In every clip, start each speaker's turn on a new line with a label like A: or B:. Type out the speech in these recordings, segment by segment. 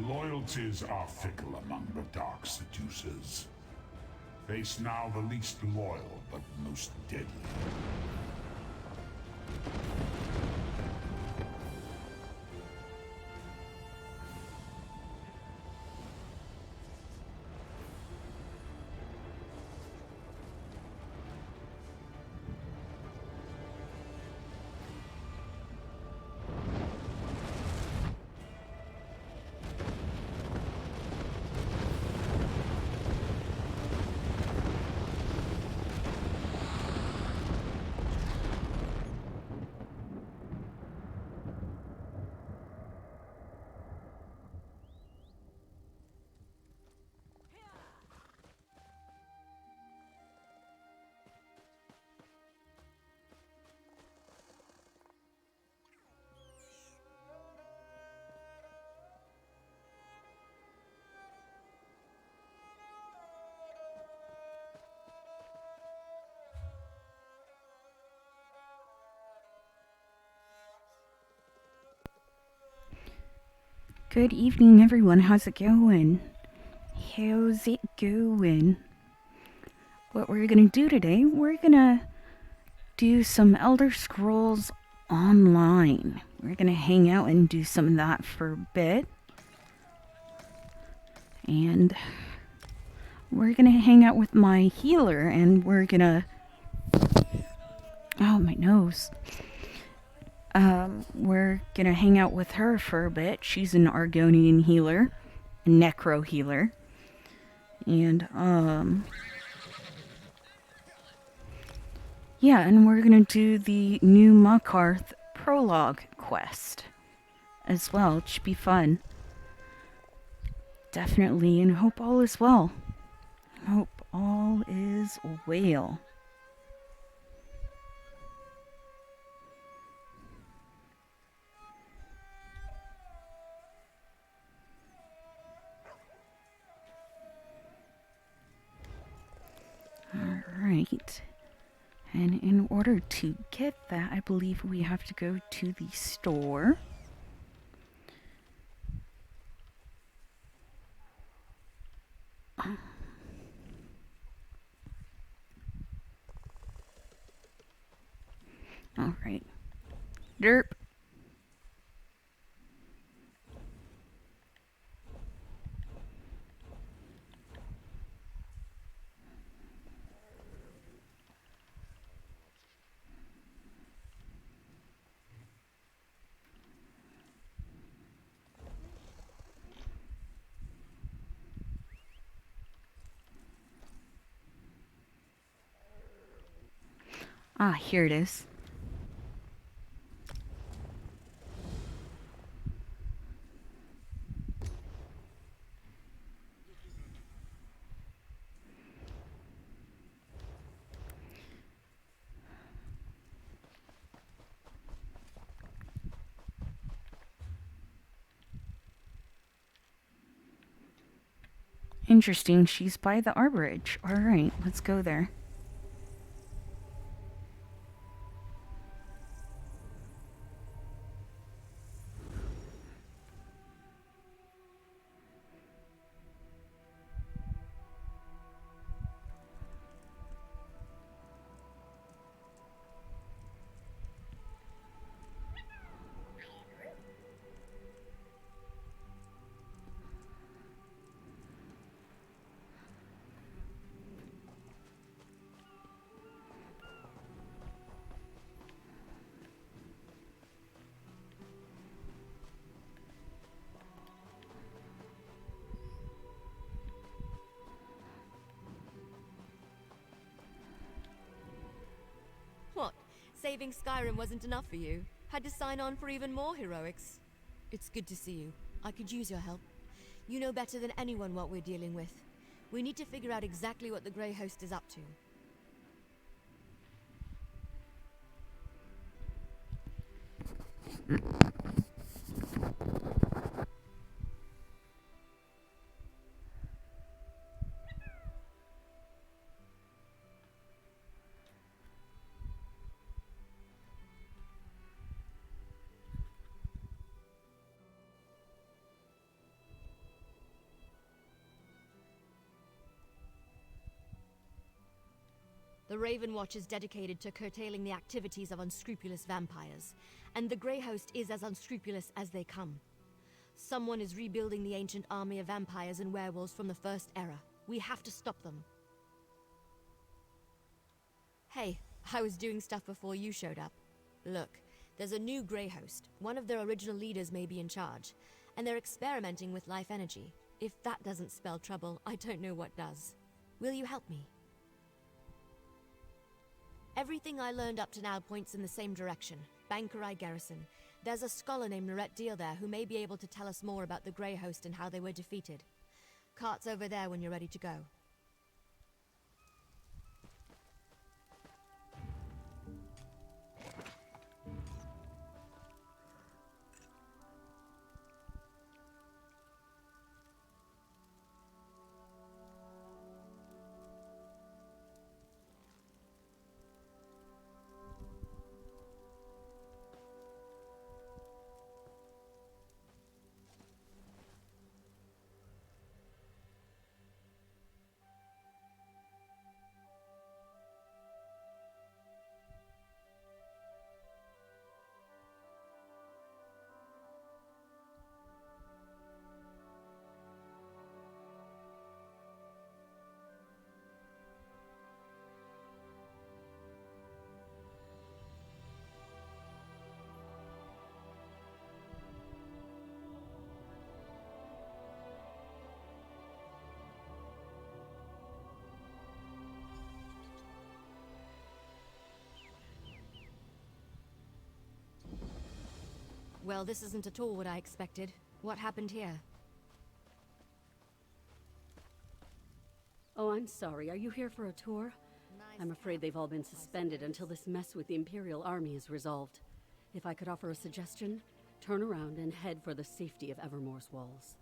A: Loyalties are fickle among the dark seducers. Face now the least loyal, but most deadly.
B: Good evening, everyone. How's it going? How's it going? What we're gonna do today, we're gonna do some Elder Scrolls Online. We're gonna hang out and do some of that for a bit. And we're gonna hang out with my healer and we're gonna... Oh, my nose. We're gonna hang out with her for a bit. She's an Argonian healer, a necro healer. And, yeah, and we're gonna do the new Markarth prologue quest as well. It should be fun. Definitely, and hope all is well. Hope all is well. Alright. And in order to get that, I believe we have to go to the store. Alright. Derp. Ah, here it is. Interesting, she's by the arborage. Alright, let's go there.
C: What? Saving Skyrim wasn't enough for you? Had to sign on for even more heroics? It's good to see you. I could use your help. You know better than anyone what we're dealing with. We need to figure out exactly what the Grey Host is up to. The Raven Watch is dedicated to curtailing the activities of unscrupulous vampires, and the Grey Host is as unscrupulous as they come. Someone is rebuilding the ancient army of vampires and werewolves from the First Era. We have to stop them. Hey, I was doing stuff before you showed up. Look, there's a new Grey Host. One of their original leaders may be in charge, and they're experimenting with life energy. If that doesn't spell trouble, I don't know what does. Will you help me? Everything I learned up to now points in the same direction. Bankerai Garrison. There's a scholar named Norette Deal there who may be able to tell us more about the Grey Host and how they were defeated. Cart's over there when you're ready to go. Well, this isn't at all what I expected. What happened here?
D: Oh, I'm sorry. Are you here for a tour? I'm afraid they've all been suspended until this mess with the Imperial Army is resolved. If I could offer a suggestion, turn around and head for the safety of Evermore's walls.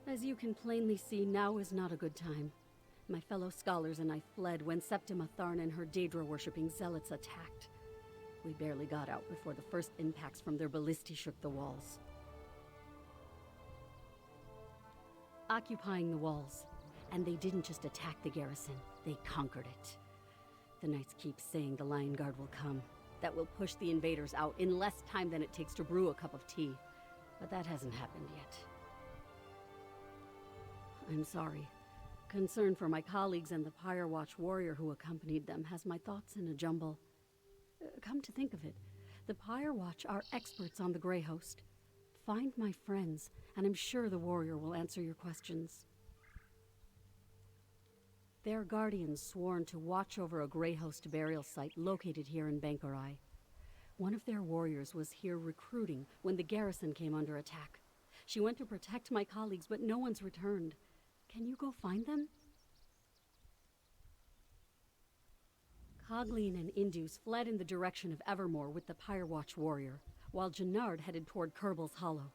D: As you can plainly see, now is not a good time. My fellow scholars and I fled when Septima Tharn and her Daedra-worshipping zealots attacked. We barely got out before the first impacts from their ballistae shook the walls. Occupying the walls. And they didn't just attack the garrison, they conquered it. The Knights keep saying the Lion Guard will come. That will push the invaders out in less time than it takes to brew a cup of tea. But that hasn't happened yet. I'm sorry. Concern for my colleagues and the Pyre Watch warrior who accompanied them has my thoughts in a jumble. Come to think of it, the Pyre Watch are experts on the Grey Host. Find my friends, and I'm sure the warrior will answer your questions. They're guardians sworn to watch over a Grey Host burial site located here in Bankerai. One of their warriors was here recruiting when the garrison came under attack. She went to protect my colleagues, but no one's returned. Can you go find them? Cogleen and Indus fled in the direction of Evermore with the Pyre Watch warrior, while Jannard headed toward Kerbal's Hollow.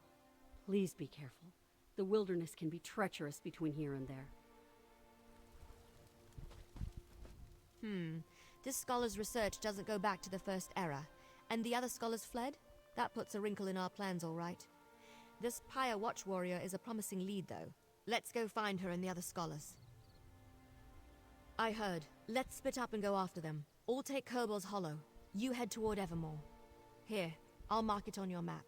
D: Please be careful. The wilderness can be treacherous between here and there.
C: This scholar's research doesn't go back to the First Era, and the other scholars fled? That puts a wrinkle in our plans, all right. This Pyre Watch warrior is a promising lead, though. Let's go find her and the other scholars. I heard. Let's split up and go after them. All take Kerbal's Hollow. You head toward Evermore. Here, I'll mark it on your map.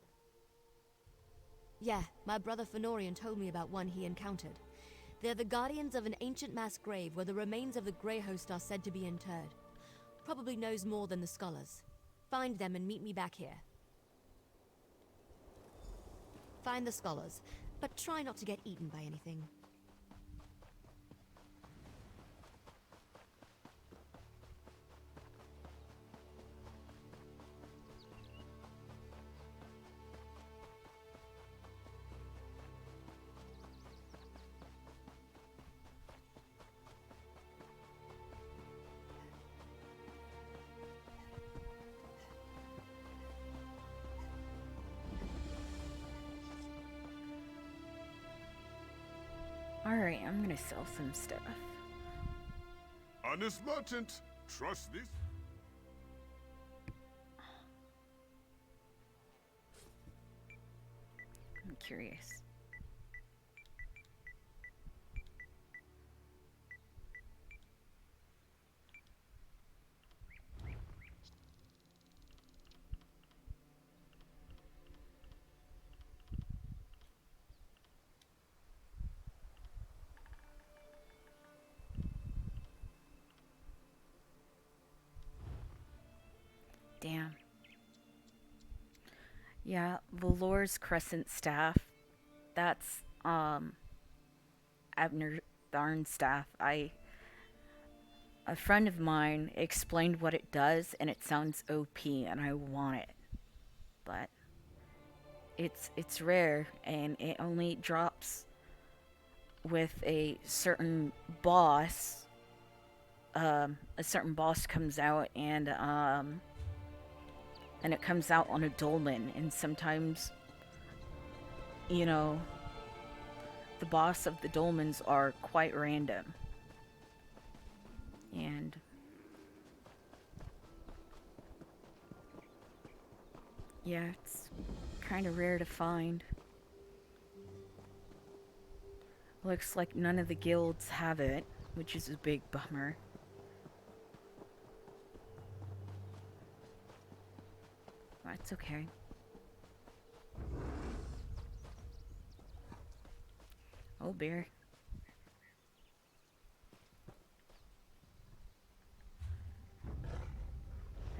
C: Yeah, my brother Fenorian told me about one he encountered. They're the guardians of an ancient mass grave where the remains of the Grey Host are said to be interred. Probably knows more than the scholars. Find them and meet me back here. Find the scholars, but try not to get eaten by anything.
B: Alright, I'm gonna sell some stuff.
E: Honest merchant, trust this.
B: I'm curious. Yeah, Valor's Crescent Staff. That's, Abner Tharn's staff. A friend of mine explained what it does, and it sounds OP, and I want it. But it's rare, and it only drops with a certain boss. A certain boss comes out, and it comes out on a dolmen, and sometimes, you know, the boss of the dolmens are quite random. And yeah, it's kind of rare to find. Looks like none of the guilds have it, which is a big bummer. That's okay. Oh, bear.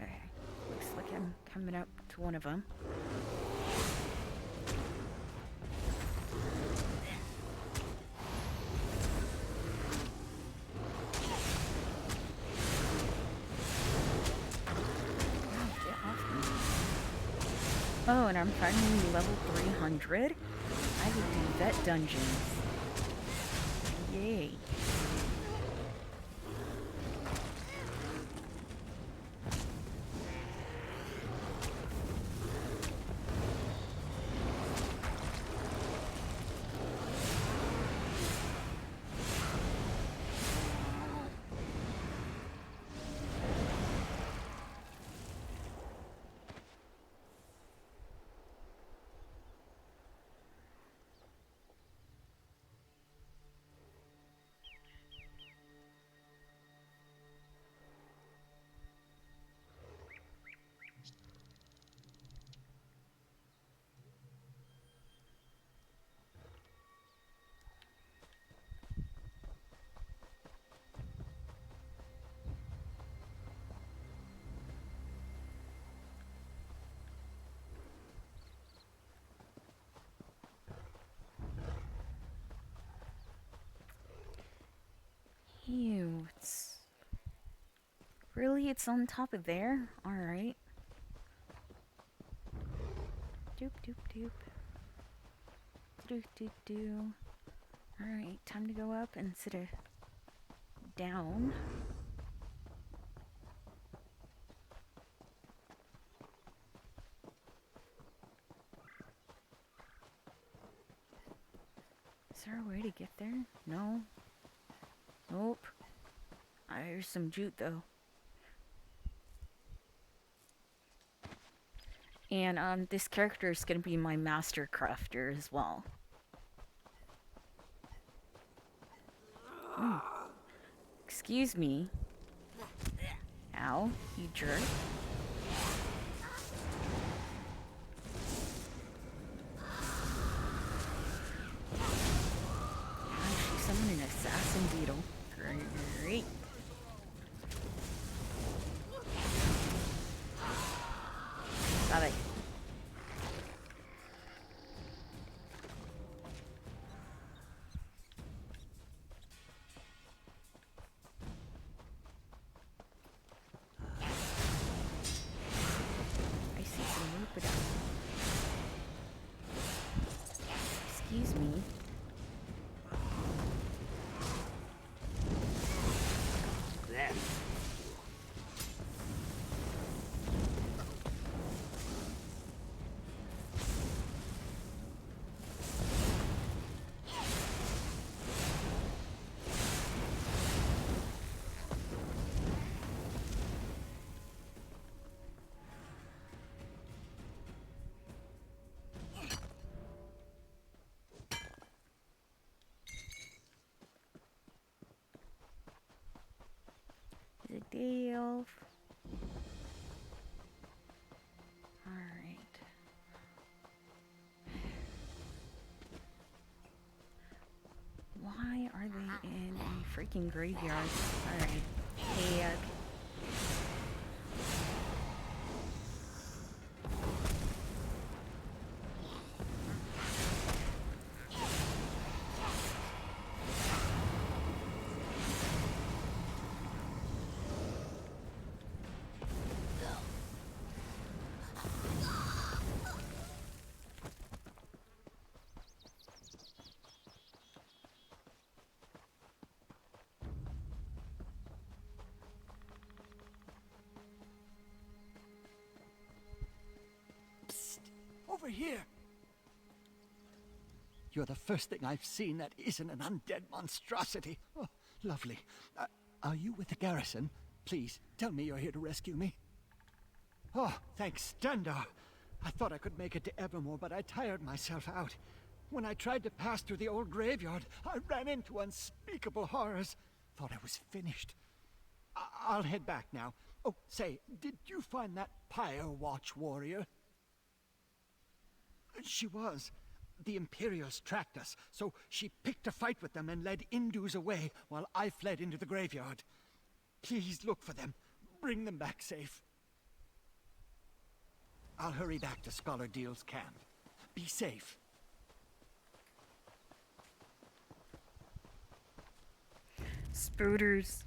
B: Okay. Looks like I'm coming up to one of them. Oh, and I'm finally level 300. I can do vet dungeons. Yay. Ew, it's on top of there? Alright. Doop doop doop. Doop doop doop. Alright, time to go up instead of down. Is there a way to get there? No. Nope. There's some jute though. And this character is gonna be my master crafter as well. Excuse me. Ow, you jerk. She summoned an assassin beetle. Great. Got it. I see some Lupita. Excuse me.
F: There.
B: The deal. Alright. Why are they in a freaking graveyard? Alright. Heck.
G: over here. You're the first thing I've seen that isn't an undead monstrosity. Oh, lovely. Are you with the garrison? Please, tell me you're here to rescue me. Oh, thanks, Stendar. I thought I could make it to Evermore, but I tired myself out. When I tried to pass through the old graveyard, I ran into unspeakable horrors. Thought I was finished. I'll head back now. Oh, say, did you find that Pyre Watch warrior? She was. The Imperials tracked us, so she picked a fight with them and led Indus away while I fled into the graveyard. Please look for them. Bring them back safe. I'll hurry back to Scholar Deal's camp. Be safe.
B: Spooters.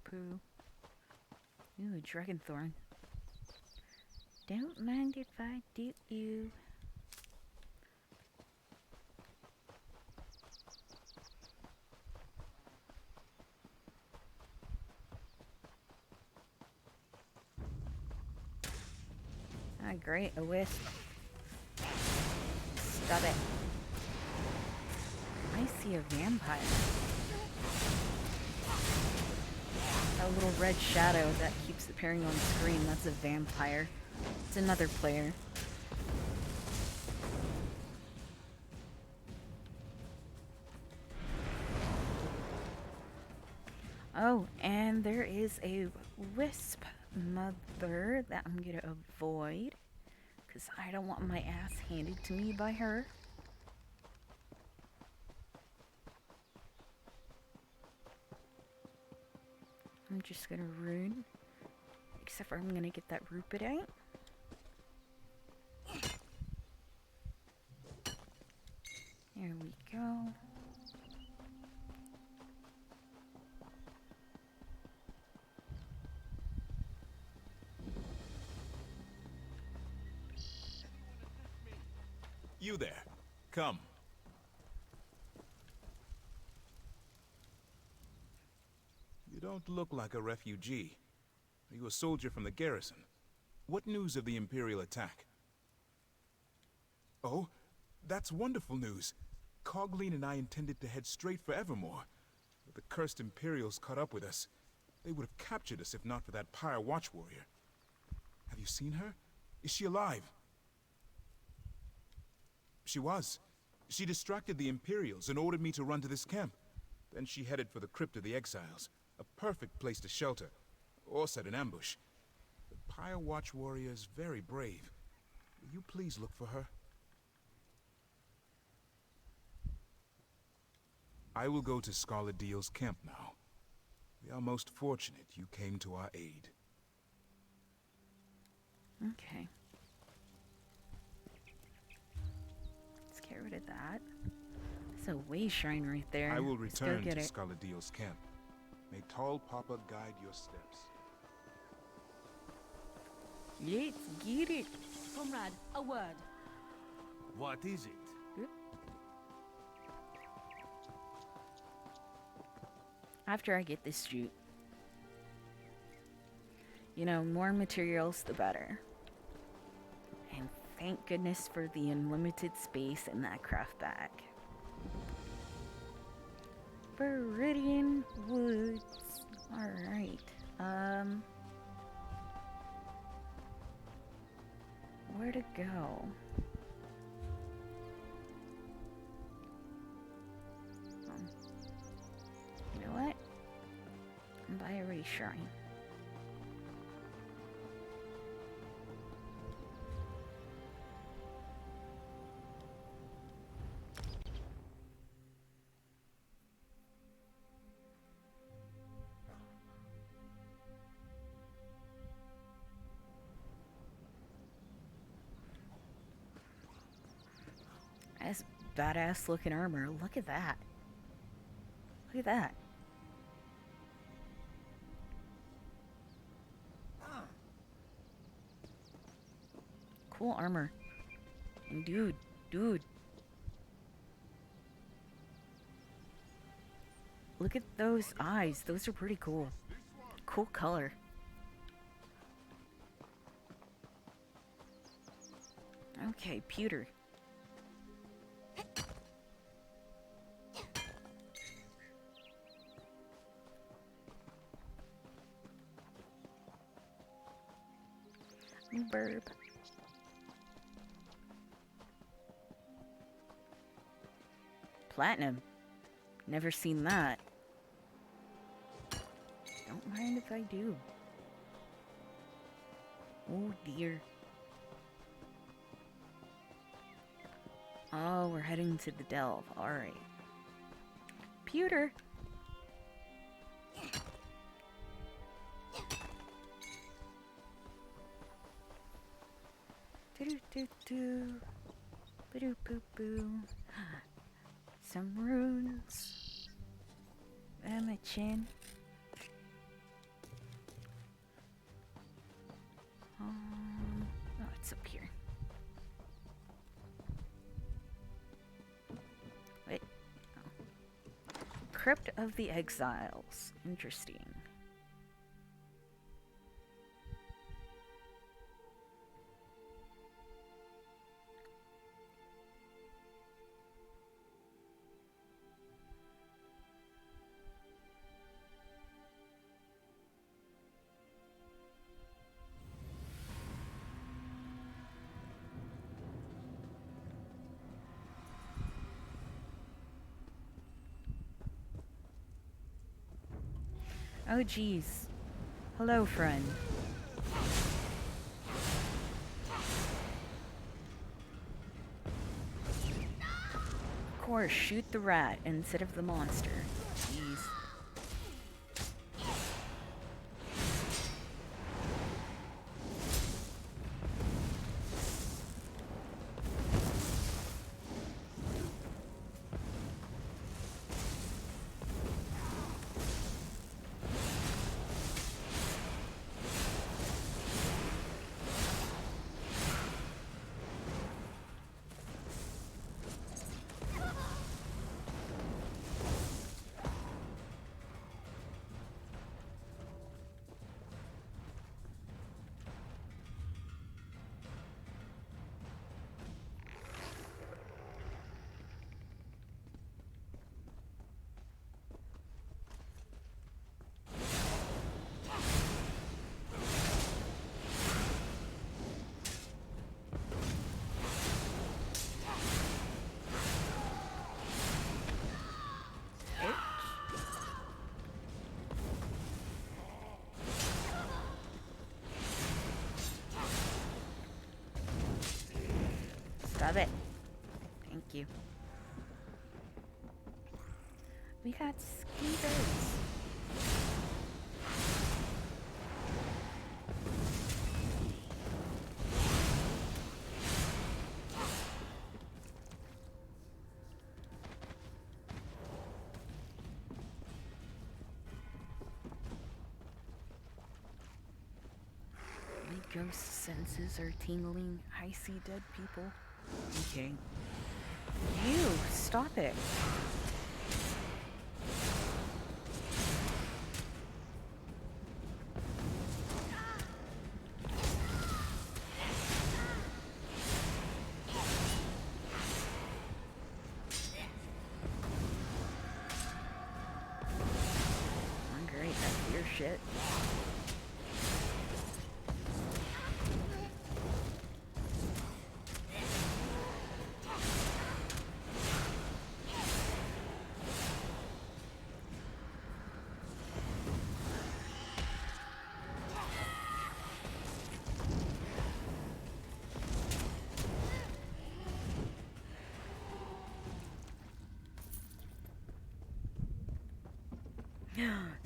B: Poo. Ooh, Dragonthorn. Don't mind if I do you. Ah, great, a wisp. Stop it. I see a vampire. A little red shadow that keeps appearing on screen, that's a vampire. It's another player. Oh, and there is a wisp mother that I'm gonna avoid, because I don't want my ass handed to me by her. I'm just gonna rune. Except for I'm gonna get that rupit out. There we go.
H: You there. Come. You don't look like a refugee. Are you a soldier from the garrison? What news of the Imperial attack? Oh, that's wonderful news. Cogleen and I intended to head straight for Evermore, but the cursed Imperials caught up with us. They would have captured us if not for that Pyre Watch warrior. Have you seen her? Is she alive? She was. She distracted the Imperials and ordered me to run to this camp. Then she headed for the Crypt of the Exiles, a perfect place to shelter, or set an ambush. The Pyre Watch warrior is very brave. Will you please look for her? I will go to Scholar Deal's camp now. We are most fortunate you came to our aid.
B: Okay. Let's get rid of that. There's a way shrine right there.
H: I will
B: Let's go
H: return
B: get
H: to
B: it.
H: Scholar Deal's camp. May tall Papa guide your steps.
B: Let's get it.
D: Comrade, a word.
F: What is it?
B: After I get this shoot. You know, more materials, the better. And thank goodness for the unlimited space in that craft bag. Viridian Woods. Alright. Where to go? You know what? Buy a race shrine. That's badass looking armor. Look at that. Look at that. Cool armor. And dude. Look at those eyes. Those are pretty cool. Cool color. Okay, pewter. Burp. Platinum. Never seen that. Don't mind if I do. Oh dear. Oh, we're heading to the delve. Alright. Pewter. Do-do-do-do. Ba-do-boo-boo. Some runes. And my chin. Oh, it's up here. Wait. Oh. Crypt of the Exiles. Interesting. Oh geez. Hello, friend. Of course, shoot the rat instead of the monster. Jeez. Stop it. Thank you. We got skeeters. Ghost senses are tingling. I see dead people. Okay. You, stop it. I'm great, that's your shit.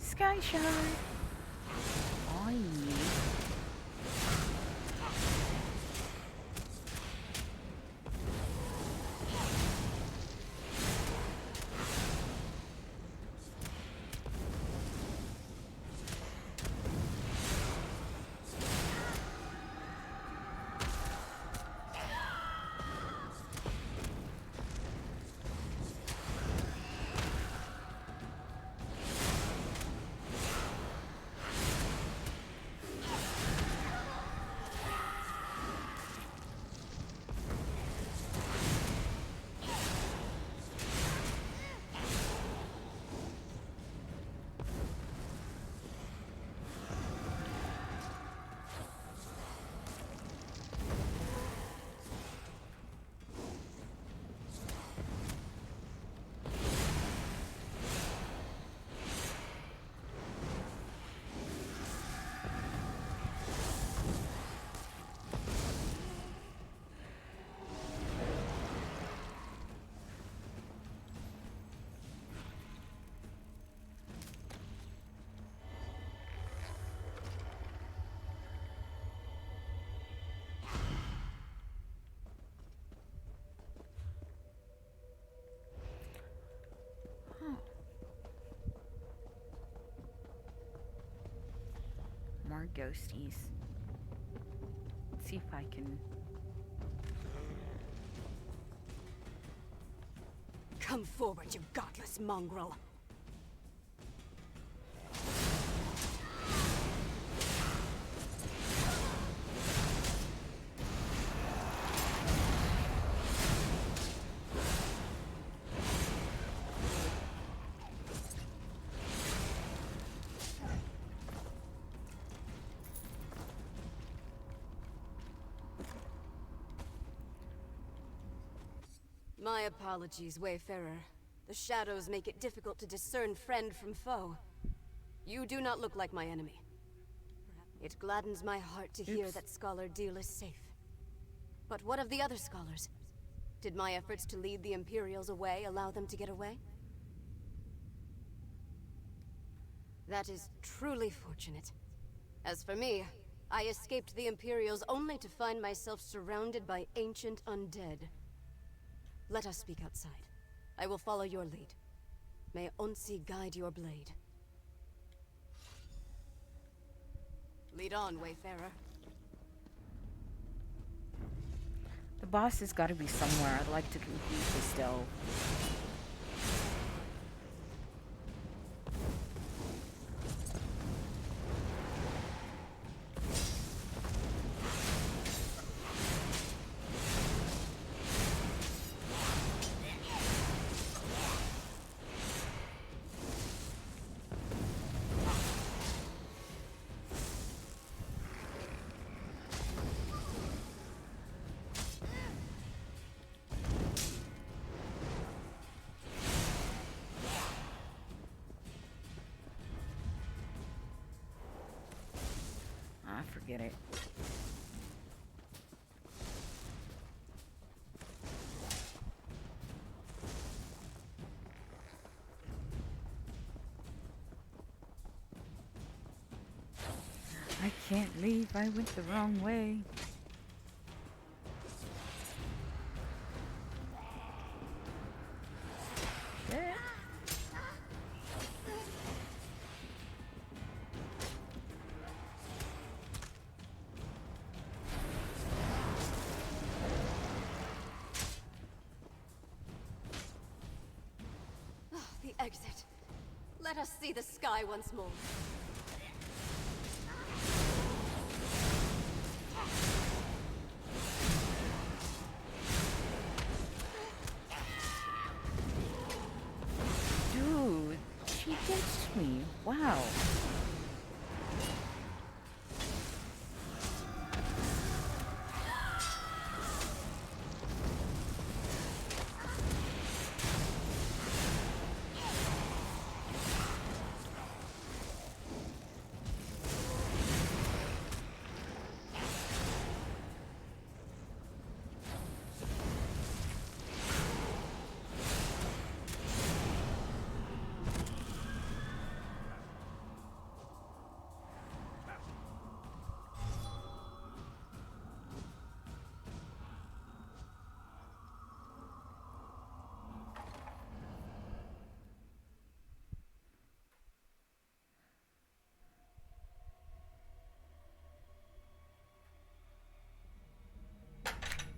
B: Sky shot. Aye. More ghosties. Let's see if I can.
D: Come forward, you godless mongrel.
C: My apologies, Wayfarer. The shadows make it difficult to discern friend from foe. You do not look like my enemy. It gladdens my heart to hear that Scholar Deal is safe. But what of the other scholars? Did my efforts to lead the Imperials away allow them to get away? That is truly fortunate. As for me, I escaped the Imperials only to find myself surrounded by ancient undead. Let us speak outside. I will follow your lead. May Onsi guide your blade. Lead on, Wayfarer.
B: The boss has got to be somewhere. I'd like to complete this delve. Forget it. I can't leave, I went the wrong way. Yeah.
C: exit. Let us see the sky once more.
B: Dude, she gets me. Wow.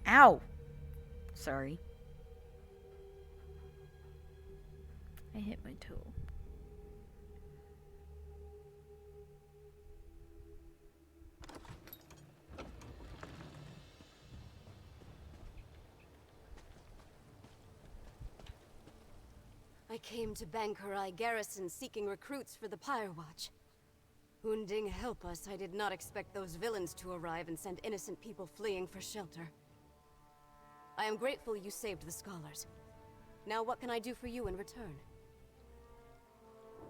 B: Ow! Sorry. I hit my toe.
C: I came to Bankarai Garrison seeking recruits for the Pyre Watch. Hunding help us, I did not expect those villains to arrive and send innocent people fleeing for shelter. I am grateful you saved the scholars. Now what can I do for you in return?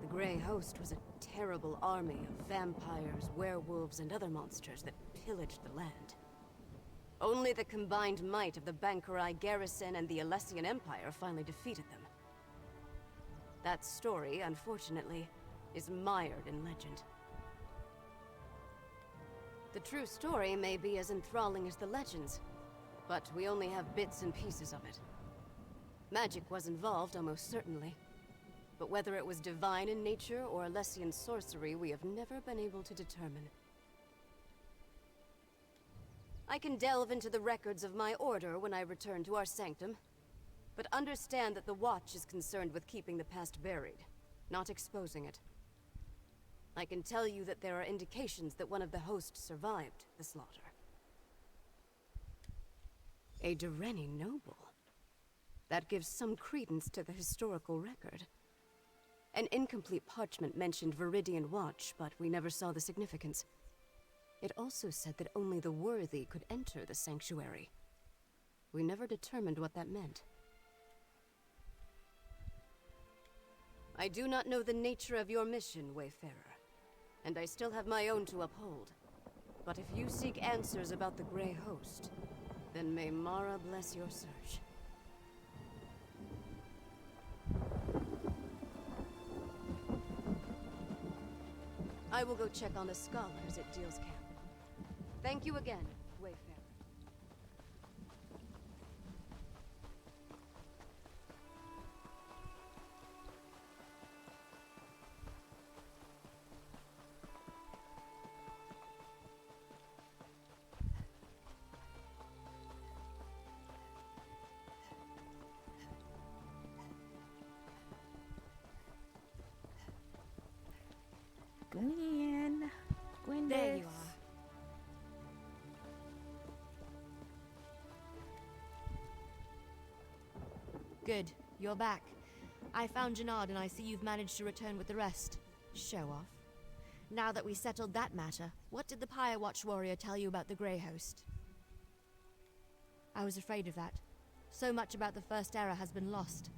C: The Grey Host was a terrible army of vampires, werewolves, and other monsters that pillaged the land. Only the combined might of the Bankarai Garrison and the Alessian Empire finally defeated them. That story, unfortunately, is mired in legend. The true story may be as enthralling as the legends, but we only have bits and pieces of it. Magic was involved, almost certainly. But whether it was divine in nature or Alessian sorcery, we have never been able to determine. I can delve into the records of my order when I return to our sanctum, but understand that the Watch is concerned with keeping the past buried, not exposing it. I can tell you that there are indications that one of the hosts survived the slaughter. A Dureni noble. That gives some credence to the historical record. An incomplete parchment mentioned Viridian Watch, but we never saw the significance. It also said that only the worthy could enter the sanctuary. We never determined what that meant. I do not know the nature of your mission, Wayfarer, and I still have my own to uphold. But if you seek answers about the Grey Host, then may Mara bless your search. I will go check on the scholars at Deal's camp. Thank you again, Wayfarer.
B: Gwen.
C: There you are. Good. You're back. I found Jannard and I see you've managed to return with the rest. Show off. Now that we settled that matter, what did the Pyre Watch warrior tell you about the Grey Host? I was afraid of that. So much about the First Era has been lost.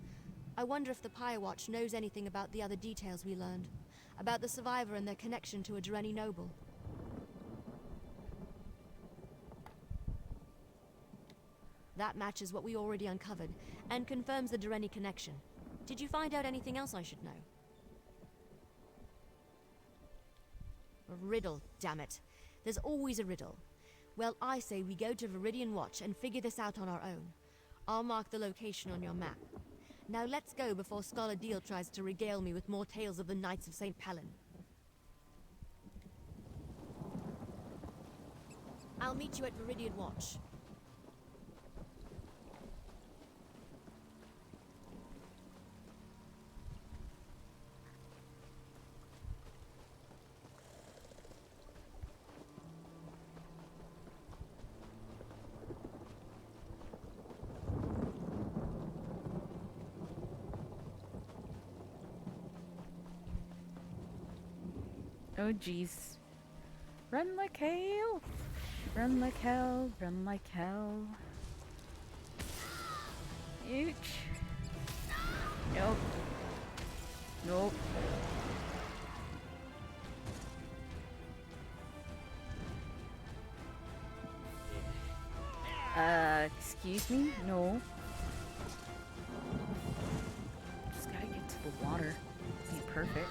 C: I wonder if the Pyre Watch knows anything about the other details we learned. About the survivor and their connection to a Dureni noble. That matches what we already uncovered, and confirms the Dureni connection. Did you find out anything else I should know? A riddle, damn it. There's always a riddle. Well, I say we go to Viridian Watch and figure this out on our own. I'll mark the location on your map. Now let's go before Scholar Deal tries to regale me with more tales of the Knights of St. Pellin. I'll meet you at Viridian Watch.
B: Oh jeez. Run like hell. Run like hell. Run like hell. Ouch. Nope. Nope. Excuse me? No. Just gotta get to the water. Be perfect.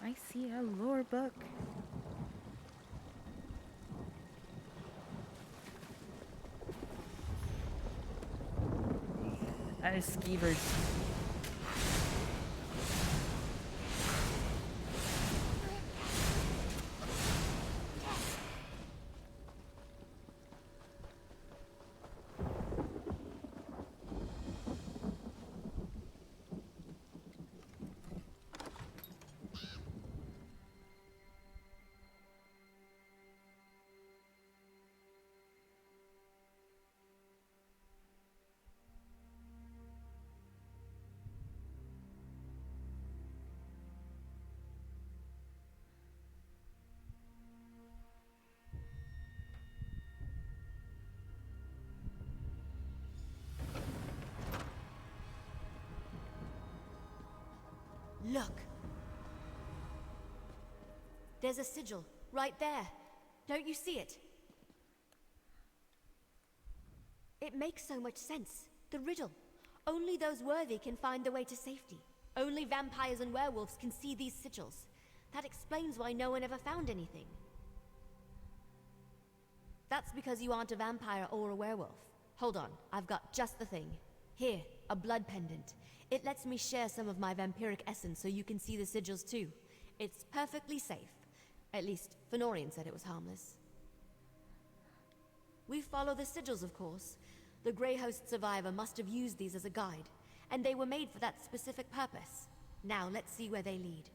B: I see a lore book. Skeevers.
C: Look! There's a sigil, right there. Don't you see it? It makes so much sense. The riddle. Only those worthy can find the way to safety. Only vampires and werewolves can see these sigils. That explains why no one ever found anything. That's because you aren't a vampire or a werewolf. Hold on, I've got just the thing. Here, a blood pendant. It lets me share some of my vampiric essence so you can see the sigils too. It's perfectly safe. At least, Fenorian said it was harmless. We follow the sigils, of course. The Grey Host survivor must have used these as a guide, and they were made for that specific purpose. Now, let's see where they lead.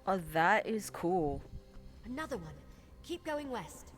B: Oh, that is cool.
C: Another one. Keep going west.